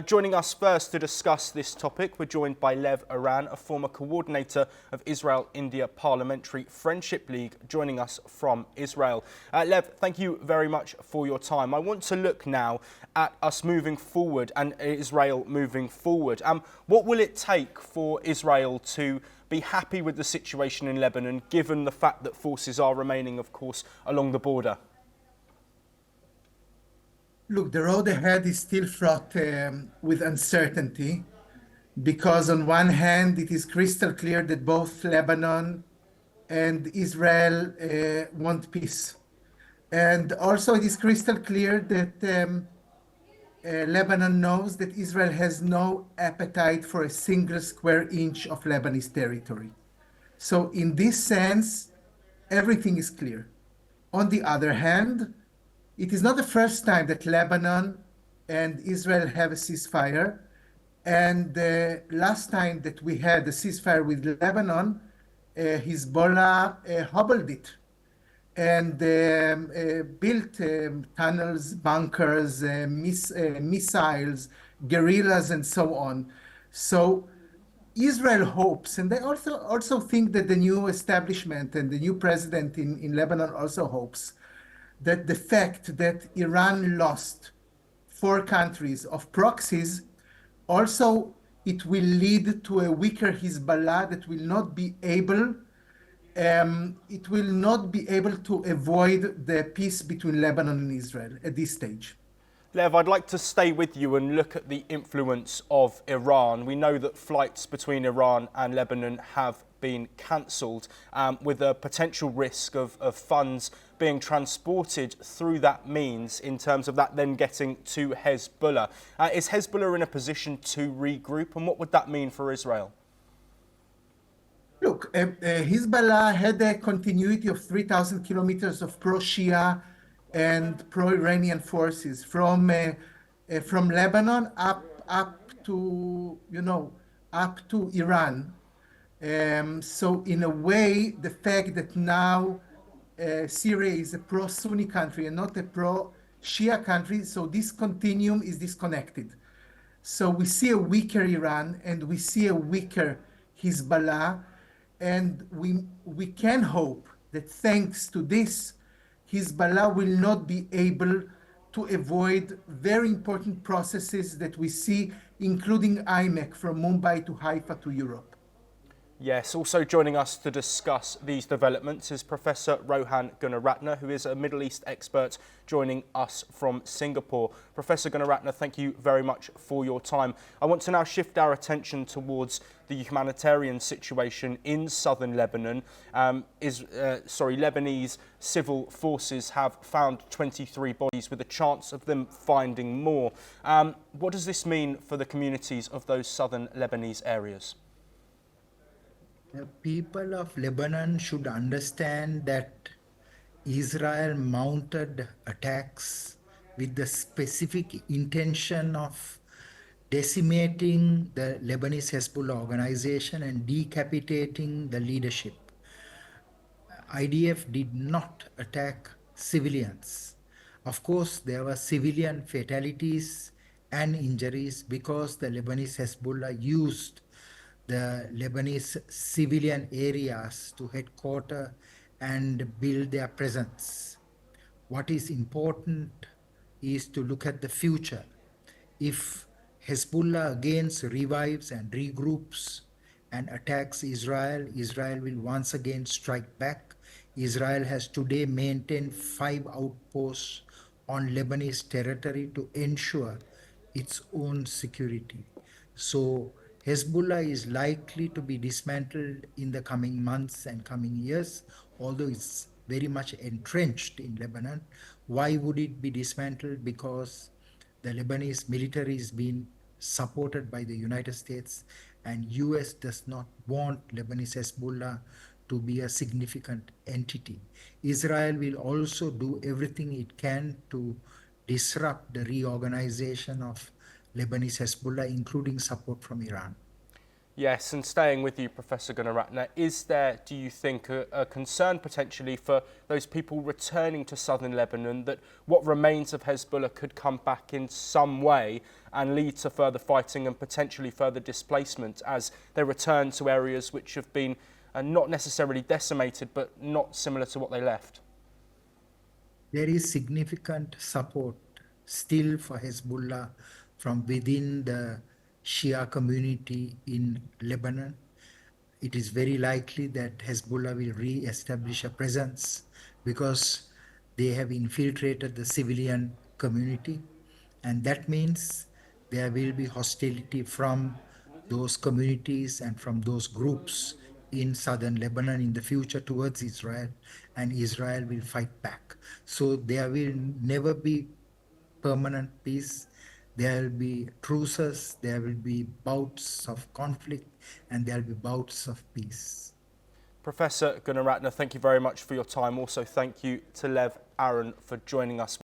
Joining us first to discuss this topic, we're joined by Lev Aran, a former coordinator of Israel-India Parliamentary Friendship League, joining us from Israel. Lev, thank you very much for your time. I want to look now at us moving forward and Israel moving forward. What will it take for Israel to be happy with the situation in Lebanon, given the fact that forces are remaining, of course, along the border? Look, the road ahead is still fraught with uncertainty because on one hand, it is crystal clear that both Lebanon and Israel want peace. And also it is crystal clear that Lebanon knows that Israel has no appetite for a single square inch of Lebanese territory. So in this sense, everything is clear. On the other hand, it is not the first time that Lebanon and Israel have a ceasefire. And the last time that we had a ceasefire with Lebanon, Hezbollah hobbled it and built tunnels, bunkers, missiles, guerrillas, and so on. So Israel hopes, and they also think that the new establishment and the new president in Lebanon also hopes, that the fact that Iran lost 4 countries of proxies, also it will lead to a weaker Hezbollah that will not be able to avoid the peace between Lebanon and Israel at this stage. Lev, I'd like to stay with you and look at the influence of Iran. We know that flights between Iran and Lebanon have been cancelled, with a potential risk of funds being transported through that means in terms of that then getting to Hezbollah. Is Hezbollah in a position to regroup, and what would that mean for Israel? Look, Hezbollah had a continuity of 3,000 kilometers of pro-Shia and pro-Iranian forces from Lebanon up to Iran. So in a way, the fact that now Syria is a pro-Sunni country and not a pro-Shia country, so this continuum is disconnected. So we see a weaker Iran and we see a weaker Hezbollah, and we can hope that thanks to this, Hezbollah will not be able to avoid very important processes that we see, including IMEC from Mumbai to Haifa to Europe. Yes, also joining us to discuss these developments is Professor Rohan Gunaratne, who is a Middle East expert joining us from Singapore. Professor Gunaratne, thank you very much for your time. I want to now shift our attention towards the humanitarian situation in southern Lebanon. Lebanese civil forces have found 23 bodies with a chance of them finding more. What does this mean for the communities of those southern Lebanese areas? The people of Lebanon should understand that Israel mounted attacks with the specific intention of decimating the Lebanese Hezbollah organization and decapitating the leadership. IDF did not attack civilians. Of course, there were civilian fatalities and injuries because the Lebanese Hezbollah used the Lebanese civilian areas to headquarter and build their presence. What is important is to look at the future. If Hezbollah again revives and regroups and attacks Israel, Israel will once again strike back. Israel has today maintained 5 outposts on Lebanese territory to ensure its own security. So Hezbollah is likely to be dismantled in the coming months and coming years, although it's very much entrenched in Lebanon. Why would it be dismantled? Because the Lebanese military is being supported by the United States, and US does not want Lebanese Hezbollah to be a significant entity. Israel will also do everything it can to disrupt the reorganization of Lebanese Hezbollah, including support from Iran. Yes, and staying with you, Professor Gunaratne, is there, do you think, a concern potentially for those people returning to southern Lebanon that what remains of Hezbollah could come back in some way and lead to further fighting and potentially further displacement as they return to areas which have been not necessarily decimated but not similar to what they left? There is significant support still for Hezbollah from within the Shia community in Lebanon. It is very likely that Hezbollah will re-establish a presence because they have infiltrated the civilian community, and that means there will be hostility from those communities and from those groups in southern Lebanon in the future towards Israel, and Israel will fight back. So there will never be permanent peace. There will be truces, there will be bouts of conflict, and there will be bouts of peace. Professor Gunaratne, thank you very much for your time. Also, thank you to Lev Aaron for joining us.